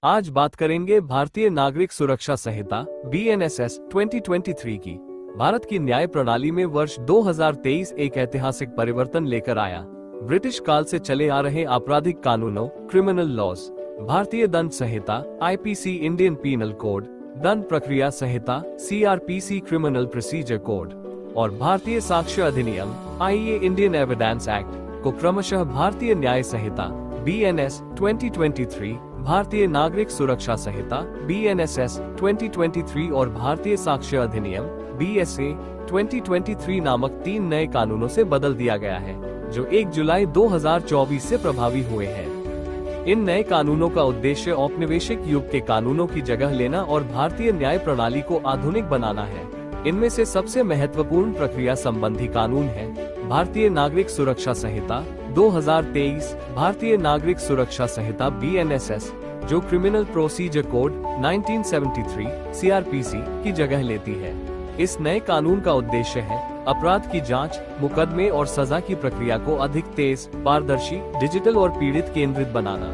आज बात करेंगे भारतीय नागरिक सुरक्षा संहिता BNSS 2023 की। भारत की न्याय प्रणाली में वर्ष 2023 एक ऐतिहासिक परिवर्तन लेकर आया। ब्रिटिश काल से चले आ रहे आपराधिक कानूनों क्रिमिनल लॉज, भारतीय दंड संहिता IPC इंडियन पीनल कोड, दंड प्रक्रिया संहिता CRPC क्रिमिनल प्रोसीजर कोड और भारतीय साक्ष्य अधिनियम IA इंडियन एविडेंस एक्ट को क्रमशः भारतीय न्याय संहिता BNS 2023, भारतीय नागरिक सुरक्षा संहिता BNSS 2023 और भारतीय साक्ष्य अधिनियम BSA 2023 नामक 3 नए कानूनों से बदल दिया गया है, जो 1 जुलाई 2024 से प्रभावी हुए हैं। इन नए कानूनों का उद्देश्य औपनिवेशिक युग के कानूनों की जगह लेना और भारतीय न्याय प्रणाली को आधुनिक बनाना है। इनमें से सबसे महत्वपूर्ण प्रक्रिया संबंधी कानून है भारतीय नागरिक सुरक्षा संहिता 2023, भारतीय नागरिक सुरक्षा संहिता BNSS, जो क्रिमिनल प्रोसीजर कोड 1973 CRPC की जगह लेती है। इस नए कानून का उद्देश्य है अपराध की जांच, मुकदमे और सजा की प्रक्रिया को अधिक तेज, पारदर्शी, डिजिटल और पीड़ित केंद्रित बनाना।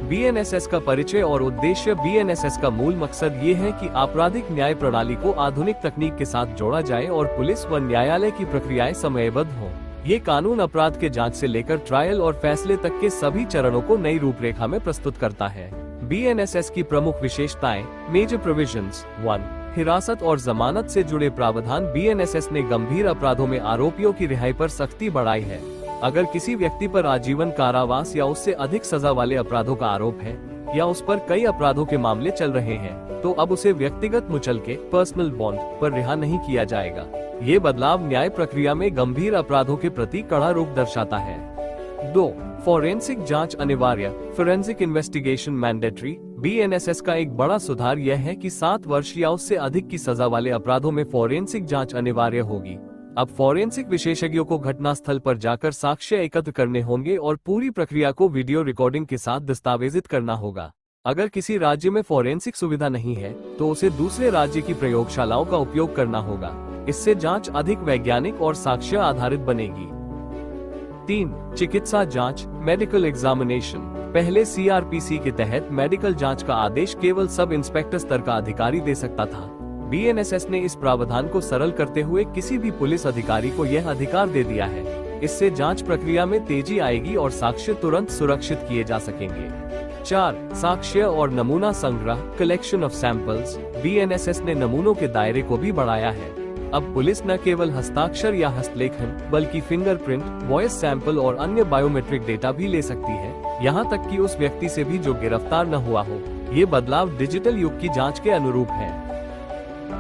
BNSS का परिचय और उद्देश्य। BNSS का मूल मकसद ये है कि आपराधिक न्याय प्रणाली को आधुनिक तकनीक के साथ जोड़ा जाए और पुलिस व न्यायालय की प्रक्रियाएं समयबद्ध हों। ये कानून अपराध के जांच से लेकर ट्रायल और फैसले तक के सभी चरणों को नई रूपरेखा में प्रस्तुत करता है। BNSS की प्रमुख विशेषताएं। मेजर प्रोविजंस 1, हिरासत और जमानत से जुड़े प्रावधान। BNSS ने गंभीर अपराधों में आरोपियों की रिहाई पर सख्ती बढ़ाई है। अगर किसी व्यक्ति पर आजीवन कारावास या उससे अधिक सजा वाले अपराधों का आरोप है या उस पर कई अपराधों के मामले चल रहे हैं, तो अब उसे व्यक्तिगत मुचलके पर्सनल बॉन्ड पर रिहा नहीं किया जाएगा। ये बदलाव न्याय प्रक्रिया में गंभीर अपराधों के प्रति कड़ा रुख दर्शाता है। 2, फोरेंसिक जांच अनिवार्य। Forensic investigation mandatory. BNSS का एक बड़ा सुधार यह है कि 7 वर्ष या उससे अधिक की सजा वाले अपराधों में फोरेंसिक जांच अनिवार्य होगी। अब फोरेंसिक विशेषज्ञों को घटनास्थल पर जाकर साक्ष्य एकत्र करने होंगे और पूरी प्रक्रिया को वीडियो रिकॉर्डिंग के साथ दस्तावेजित करना होगा। अगर किसी राज्य में फोरेंसिक सुविधा नहीं है, तो उसे दूसरे राज्य की प्रयोगशालाओं का उपयोग करना होगा। इससे जांच अधिक वैज्ञानिक और साक्ष्य आधारित बनेगी। 3, चिकित्सा जांच मेडिकल एग्जामिनेशन। पहले CRPC के तहत मेडिकल जांच का आदेश केवल सब इंस्पेक्टर स्तर का अधिकारी दे सकता था। BNSS ने इस प्रावधान को सरल करते हुए किसी भी पुलिस अधिकारी को यह अधिकार दे दिया है। इससे जांच प्रक्रिया में तेजी आएगी और साक्ष्य तुरंत सुरक्षित किए जा सकेंगे। 4, साक्ष्य और नमूना संग्रह कलेक्शन ऑफ सैंपल्स। BNSS ने नमूनों के दायरे को भी बढ़ाया है। अब पुलिस न केवल हस्ताक्षर या हस्तलेखन, बल्कि फिंगरप्रिंट, वॉइस सैंपल और अन्य बायोमेट्रिक डेटा भी ले सकती है, यहाँ तक कि उस व्यक्ति से भी जो गिरफ्तार न हुआ हो। ये बदलाव डिजिटल युग की जांच के अनुरूप है।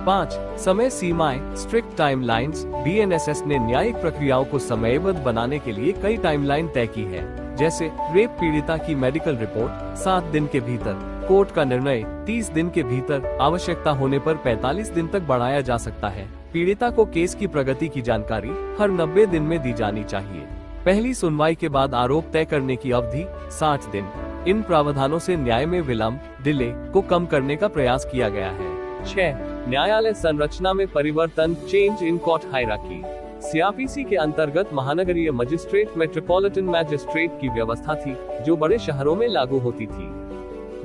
5, समय सीमाएं स्ट्रिक्ट टाइमलाइंस। BNSS ने न्यायिक प्रक्रियाओं को समयबद्ध बनाने के लिए कई टाइमलाइन तय की है, जैसे रेप पीड़िता की मेडिकल रिपोर्ट 7 दिन के भीतर, कोर्ट का निर्णय 30 दिन के भीतर, आवश्यकता होने पर 45 दिन तक बढ़ाया जा सकता है। पीड़िता को केस की प्रगति की जानकारी हर 90 दिन में दी जानी चाहिए। पहली सुनवाई के बाद आरोप तय करने की अवधि 60 दिन। इन प्रावधानों से न्याय में विलंब डिले को कम करने का प्रयास किया गया है। 6, न्यायालय संरचना में परिवर्तन change in court hierarchy. CRPC के अंतर्गत महानगरीय मजिस्ट्रेट मेट्रोपॉलिटन मैजिस्ट्रेट की व्यवस्था थी, जो बड़े शहरों में लागू होती थी।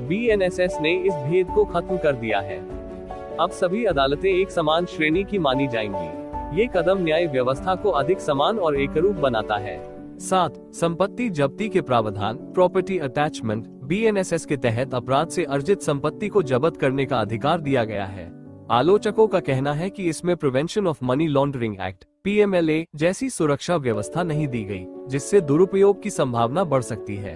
BNSS ने इस भेद को खत्म कर दिया है। अब सभी अदालतें एक समान श्रेणी की मानी जाएंगी। ये कदम न्याय व्यवस्था को अधिक समान और एकरूप बनाता है। 7, संपत्ति जब्ती के प्रावधान प्रॉपर्टी अटैचमेंट। BNSS के तहत अपराध से अर्जित संपत्ति को जब्त करने का अधिकार दिया गया है। आलोचकों का कहना है कि इसमें prevention of money laundering act PMLA जैसी सुरक्षा व्यवस्था नहीं दी गई, जिससे दुरुपयोग की संभावना बढ़ सकती है।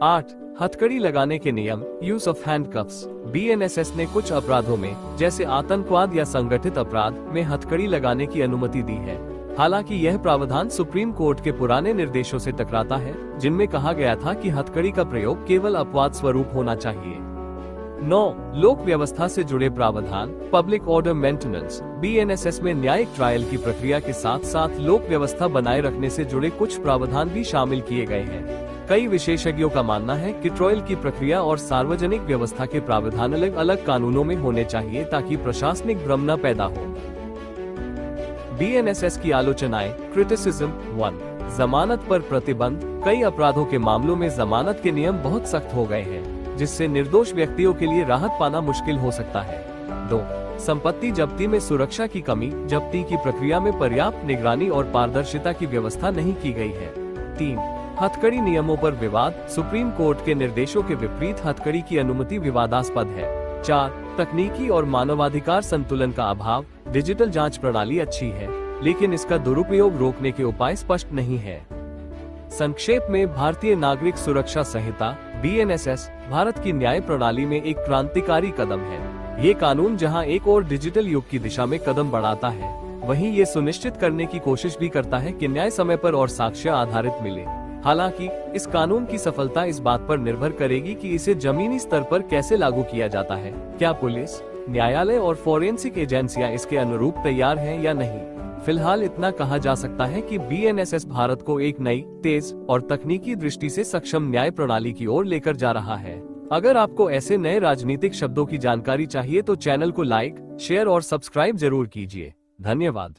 8, हथकड़ी लगाने के नियम यूज ऑफ हैंडकफ्स। BNSS ने कुछ अपराधों में, जैसे आतंकवाद या संगठित अपराध में हथकड़ी लगाने की अनुमति दी है। हालांकि यह प्रावधान सुप्रीम कोर्ट के पुराने निर्देशों से टकराता है, जिनमें कहा गया था कि हथकड़ी का प्रयोग केवल अपवाद स्वरूप होना चाहिए। 9, लोक व्यवस्था से जुड़े प्रावधान पब्लिक ऑर्डर मेंटेनेंस। BNSS में न्यायिक ट्रायल की प्रक्रिया के साथ साथ लोक व्यवस्था बनाए रखने से जुड़े कुछ प्रावधान भी शामिल किए गए हैं। कई विशेषज्ञों का मानना है कि ट्रायल की प्रक्रिया और सार्वजनिक व्यवस्था के प्रावधान अलग अलग कानूनों में होने चाहिए, ताकि प्रशासनिक भ्रम न पैदा हो। BNSS की आलोचनाएं क्रिटिसिज्म 1, जमानत पर प्रतिबंध। कई अपराधों के मामलों में जमानत के नियम बहुत सख्त हो गए हैं, जिससे निर्दोष व्यक्तियों के लिए राहत पाना मुश्किल हो सकता है। 2. संपत्ति जब्ती में सुरक्षा की कमी, जब्ती की प्रक्रिया में पर्याप्त निगरानी और पारदर्शिता की व्यवस्था नहीं की गई है। 3. हथकड़ी नियमों पर विवाद, सुप्रीम कोर्ट के निर्देशों के विपरीत हथकड़ी की अनुमति विवादास्पद है। 4. तकनीकी और मानवाधिकार संतुलन का अभाव, डिजिटल जांच प्रणाली अच्छी है, लेकिन इसका दुरुपयोग रोकने के उपाय स्पष्ट नहीं है। संक्षेप में, भारतीय नागरिक सुरक्षा संहिता BNSS भारत की न्याय प्रणाली में एक क्रांतिकारी कदम है। ये कानून जहां एक और डिजिटल युग की दिशा में कदम बढ़ाता है, वहीं ये सुनिश्चित करने की कोशिश भी करता है कि न्याय समय पर और साक्ष्य आधारित मिले। हालांकि इस कानून की सफलता इस बात पर निर्भर करेगी कि इसे जमीनी स्तर पर कैसे लागू किया जाता है। क्या पुलिस, न्यायालय और फोरेंसिक एजेंसियां इसके अनुरूप तैयार हैं या नहीं? फिलहाल इतना कहा जा सकता है कि BNSS भारत को एक नई, तेज और तकनीकी दृष्टि से सक्षम न्याय प्रणाली की ओर लेकर जा रहा है। अगर आपको ऐसे नए राजनीतिक शब्दों की जानकारी चाहिए तो चैनल को लाइक, शेयर और सब्सक्राइब जरूर कीजिए। धन्यवाद।